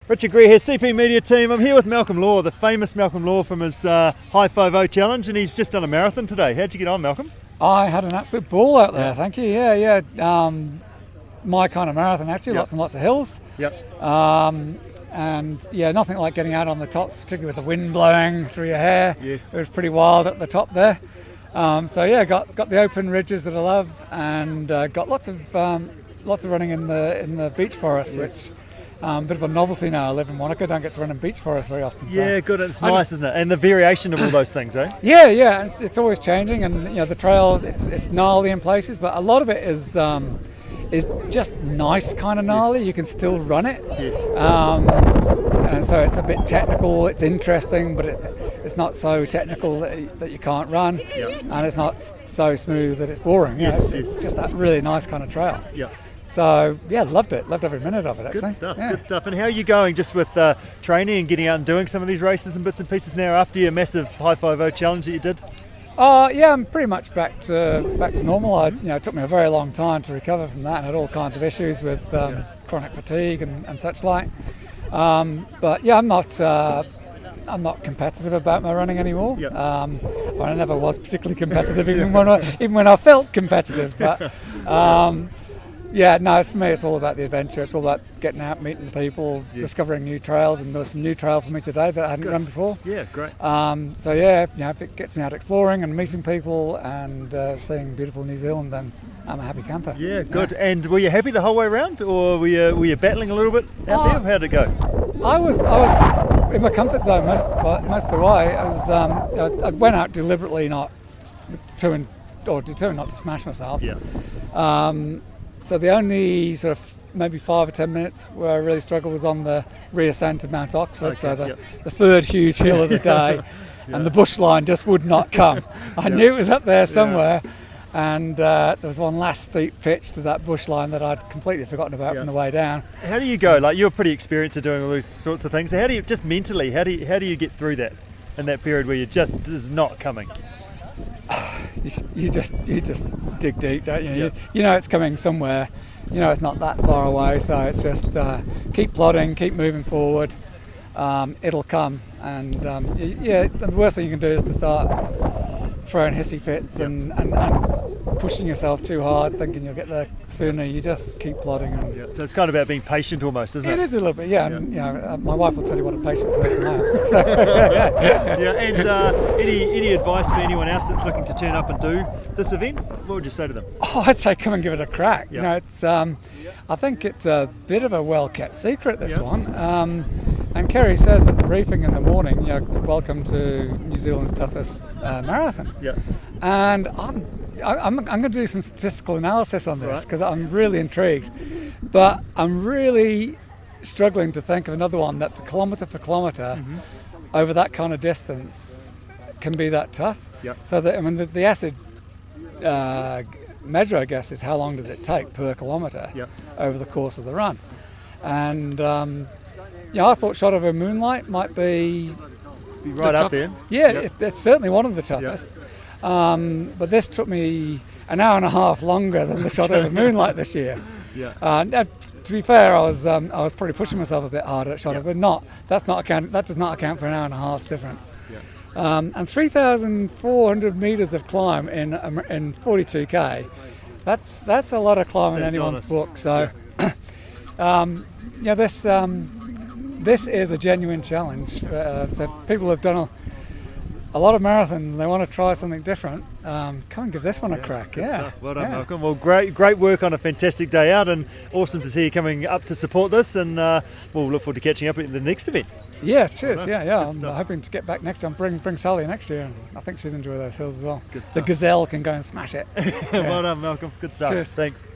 Richard Greer here, CP Media Team. I'm here with Malcom Law, the famous Malcom Law from his High 5-0 challenge, and he's just done a marathon today. How'd you get on, Malcom? I had an absolute ball out there, thank you. Yeah. My kind of marathon, actually, lots and lots of hills. Yep. And yeah, nothing like getting out on the tops, particularly with the wind blowing through your hair. Yes. It was pretty wild at the top there. So yeah, got the open ridges that I love, and got lots of running in the beech forest, which. Bit of a novelty now. I live in Monaco, don't get to run in beech forest very often. So Yeah, good. It's nice, isn't it? And the variation of all those things, eh? Yeah. It's always changing, and the trail it's gnarly in places, but a lot of it is just nice kind of gnarly. Yes. You can still run it. Yes. And so it's a bit technical. It's interesting, but it's not so technical that you can't run, and it's not so smooth that it's boring. Yes, it's just that really nice kind of trail. Yeah. So yeah, loved it. Loved every minute of it. Actually, good stuff. Yeah. Good stuff. And how are you going just with training and getting out and doing some of these races and bits and pieces now after your massive High 5-0 challenge that you did? Yeah, I'm pretty much back to normal. It took me a very long time to recover from that, and had all kinds of issues with chronic fatigue and such like. But yeah, I'm not competitive about my running anymore. Yep. I never was particularly competitive, even when I felt competitive. But yeah, no, for me it's all about the adventure. It's all about getting out, meeting people, discovering new trails, and there was some new trail for me today that I hadn't run before. Yeah, great. So yeah, if it gets me out exploring and meeting people and seeing beautiful New Zealand, then I'm a happy camper. Yeah, good. Yeah. And were you happy the whole way around, or were you battling a little bit out there? How'd it go? I was in my comfort zone most of the way. I went out deliberately determined not to smash myself. Yeah. So the only sort of maybe 5 or 10 minutes where I really struggled was on the reascent of Mount Oxford, okay, so the third huge hill of the day, and the bush line just would not come. I knew it was up there somewhere, and there was one last steep pitch to that bush line that I'd completely forgotten about from the way down. How do you go? Like, you're pretty experienced at doing all those sorts of things. So how do you, just mentally, how do you get through that in that period where you just is not coming? You just dig deep, don't you? Yep. You know it's coming somewhere. You know it's not that far away, so it's just keep plodding, keep moving forward. It'll come, and the worst thing you can do is to start throwing hissy fits and pushing yourself too hard, thinking you'll get there sooner. You just keep plodding. So it's kind of about being patient almost, isn't it? It is a little bit, yeah. And, my wife will tell you what a patient person I am. And any advice for anyone else that's looking to turn up and do this event? What would you say to them? I'd say come and give it a crack. It's I think it's a bit of a well-kept secret, this one. And Kerry says at the briefing in the morning, welcome to New Zealand's toughest marathon. Yeah. And I'm going to do some statistical analysis on this because I'm really intrigued. But I'm really struggling to think of another one that for kilometre over that kind of distance can be that tough. Yep. So the acid measure, I guess, is how long does it take per kilometre over the course of the run. And I thought Shot Over Moonlight might be right up there. Yeah, it's certainly one of the toughest. But this took me an hour and a half longer than the Shot Over Moonlight this year. To be fair, I was probably pushing myself a bit harder at Shot Over, but that does not account for an hour and a half's difference. And 3,400 metres of climb in 42k. That's a lot of climb in anyone's book. So this is a genuine challenge. So people have done a lot of marathons and they want to try something different. Come and give this one a crack. Well done, Malcom. Well, great work on a fantastic day out, and awesome to see you coming up to support this. And we'll look forward to catching up at the next event. Yeah, cheers. I'm hoping to get back next time. Bring Sally next year, and I think she'd enjoy those hills as well. Good stuff. The gazelle can go and smash it. Well done, Malcom. Good stuff. Cheers. Thanks.